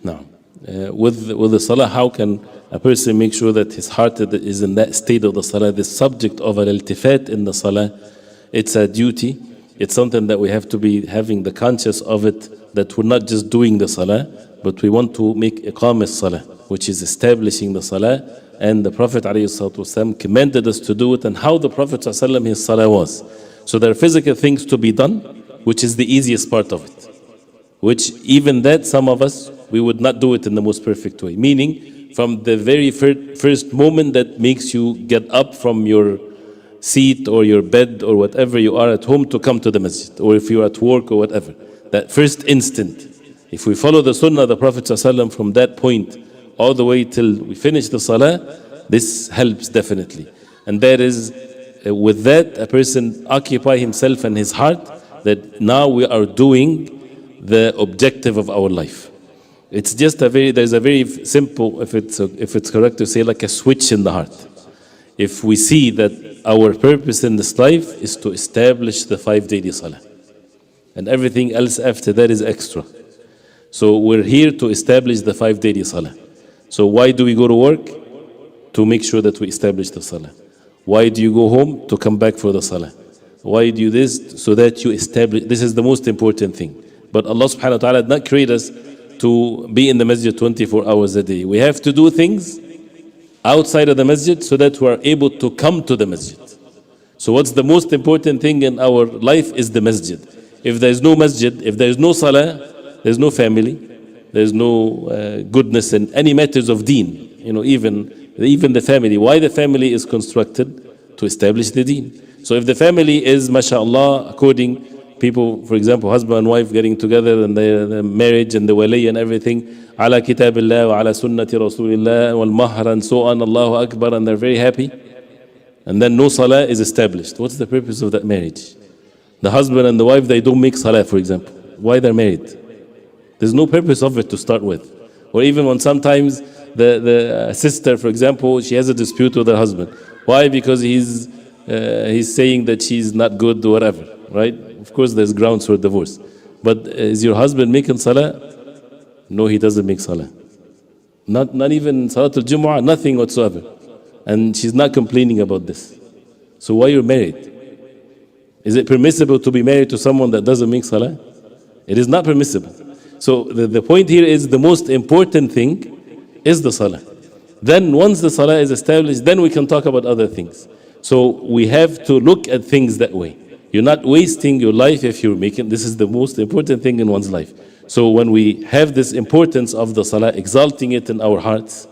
Now, with the salah, how can a person make sure that his heart is in that state of the salah? The subject of al-iltifat in the salah, it's a duty. It's something that we have to be having the conscious of it, that we're not just doing the salah, but we want to make iqam as-salah, which is establishing the salah. And the Prophet ﷺ commanded us to do it, and how the Prophet ﷺ, his salah was. So there are physical things to be done, which is the easiest part of it. Which even that, some of us, we would not do it in the most perfect way. Meaning, from the very first moment that makes you get up from your seat or your bed or whatever you are at home to come to the masjid, or if you're at work or whatever, that first instant, if we follow the sunnah of the Prophet ﷺ from that point all the way till we finish the salah, this helps definitely. And that is, with that, a person occupy himself and his heart that now we are doing the objective of our life. It's just there's a very simple, if it's correct to say, like a switch in the heart. If we see that our purpose in this life is to establish the 5 daily salah, and everything else after that is extra. So we're here to establish the 5 daily salah. So why do we go to work? To make sure that we establish the salah. Why do you go home? To come back for the salah. Why do you this? So that you establish, this is the most important thing. But Allah subhanahu wa ta'ala did not create us to be in the masjid 24 hours a day. We have to do things outside of the masjid so that we are able to come to the masjid. So what's the most important thing in our life is the masjid. If there is no masjid, if there is no salah, there is no family, there is no goodness in any matters of deen. You know, even the family. Why the family is constructed? To establish the deen. So if the family is, mashallah, according people, for example, husband and wife getting together and their marriage and the wali and everything, ala kitabillah wa ala sunnati rasulillah wal mahr and so on, Allahu Akbar, and they're very happy. And then no salah is established. What's the purpose of that marriage? The husband and the wife, they don't make salah, for example. Why they're married? There's no purpose of it to start with. Or even when sometimes the sister, for example, she has a dispute with her husband. Why? Because he's saying that she's not good or whatever, right? Of course, there's grounds for divorce. But is your husband making salah? No, he doesn't make salah. Not even Salatul Jumu'ah, nothing whatsoever. And she's not complaining about this. So why you're married? Is it permissible to be married to someone that doesn't make salah? It is not permissible. So the point here is the most important thing is the salah. Then once the salah is established, then we can talk about other things. So we have to look at things that way. You're not wasting your life if you're making, this is the most important thing in one's life. So when we have this importance of the salah, exalting it in our hearts,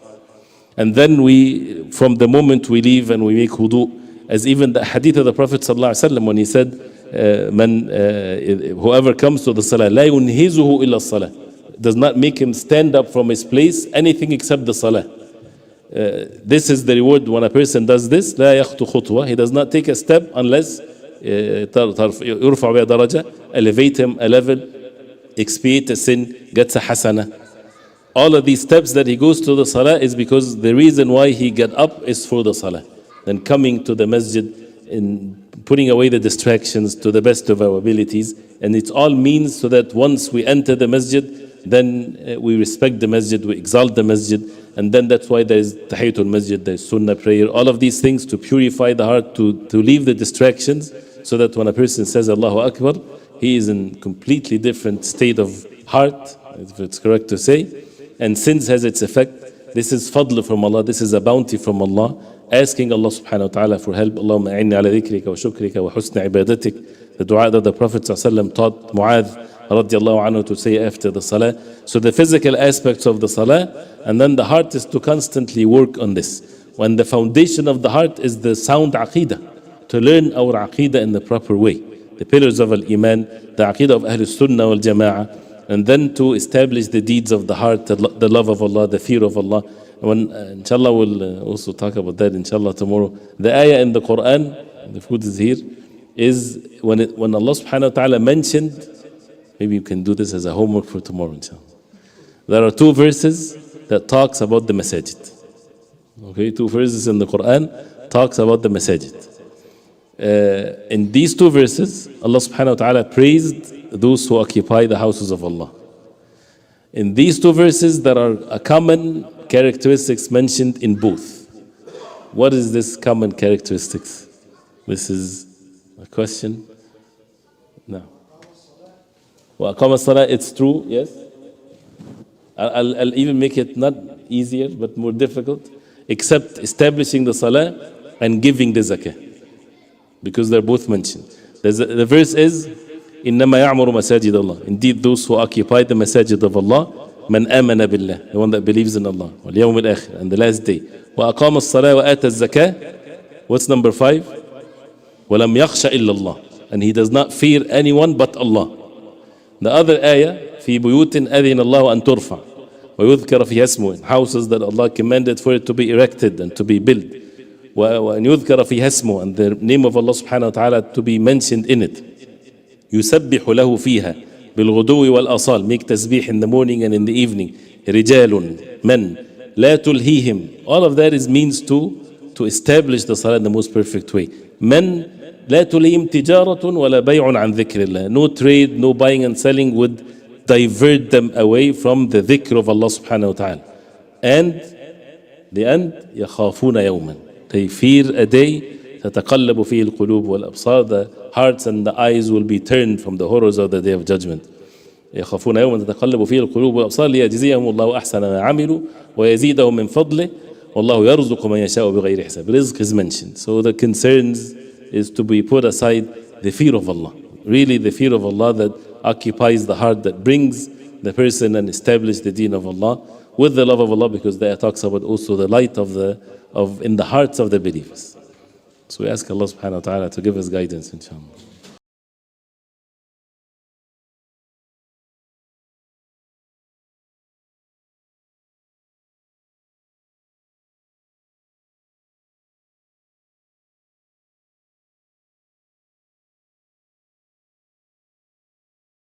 and then we, from the moment we leave and we make wudu, as even the hadith of the Prophet ﷺ when he said, whoever comes to the salah, لا ينهزه إلا الصلاة, does not make him stand up from his place, anything except the salah. This is the reward when a person does this. لا يخطو خطوة, he does not take a step unless يرفع بها درجة, elevate him a level, expiate a sin, gets a hasana. All of these steps that he goes to the salah is because the reason why he get up is for the salah. Then coming to the masjid and putting away the distractions to the best of our abilities, and it all means so that once we enter the masjid, then we respect the masjid, we exalt the masjid, and then that's why there is tahiyatul masjid, there is sunnah prayer, all of these things to purify the heart, to leave the distractions, so that when a person says Allahu Akbar, he is in completely different state of heart, if it's correct to say, and since has its effect. This is fadl from Allah, this is a bounty from Allah, asking Allah subhanahu wa ta'ala for help. Allahumma a'inni ala dhikrika wa shukrika wa husni ibadatik, the dua that the Prophet ﷺ taught Mu'adh radiallahu anhu to say after the salah. So the physical aspects of the salah, and then the heart is to constantly work on this. When the foundation of the heart is the sound aqidah, to learn our aqidah in the proper way, the pillars of al-iman, the aqidah of Ahlul Sunnah wal Jama'ah, and then to establish the deeds of the heart, the love of Allah, the fear of Allah. When inshallah we'll also talk about that inshallah tomorrow. The ayah in the Quran, the food is here, is when Allah subhanahu wa ta'ala mentioned, maybe you can do this as a homework for tomorrow inshallah. There are 2 verses that talks about the masajid. Okay, 2 verses in the Quran talks about the masajid. In these 2 verses, Allah subhanahu wa ta'ala praised those who occupy the houses of Allah. In these two verses, there are a common characteristics mentioned in both. What is this common characteristics? This is a question. No. Well, common salah, it's true, yes. I'll even make it not easier, but more difficult, except establishing the salah and giving the zakah, because they're both mentioned. The verse is, إنما يعمر مساجد الله. Indeed, those who occupy the masajid of Allah, من آمن بالله, the one that believes in Allah, واليوم الآخر, and the last day. وأقام الصلاة وآتى الزكاة. What's number 5? ولم يخش إلا الله. And he does not fear anyone but Allah. The other ayah, في بيوت أذن الله أن ترفع ويذكر فيها اسمه, in houses that Allah commanded for it to be erected and to be built. وأن يذكر فيها اسمه, and the name of Allah subhanahu wa ta'ala to be mentioned in it. يسبح له فيها بالغدو والأصال, make tasbih in the morning and in the evening. رجال men لا تلهيهم, all of that is means to establish the salah in the most perfect way. Men لا تلهيهم تجارة ولا بيع عن ذكر الله, no trade, no buying and selling would divert them away from the dhikr of Allah subhanahu wa ta'ala. And the end, يخافون يوما, they fear a day تتقلب فيه القلوب والأبصار, the hearts and the eyes will be turned from the horrors of the day of judgment. يخافون يوما تتقلب فيه القلوب والأبصار ليجزيهم الله أحسن ما عملوا ويزيدهم من فضله والله يرزق من يشاء بغير حساب. Rizq is mentioned. So the concerns is to be put aside the fear of Allah. Really the fear of Allah that occupies the heart, that brings the person and establish the deen of Allah with the love of Allah, because there talks about also the light of in the hearts of the believers. So we ask Allah subhanahu wa ta'ala to give us guidance, inshallah.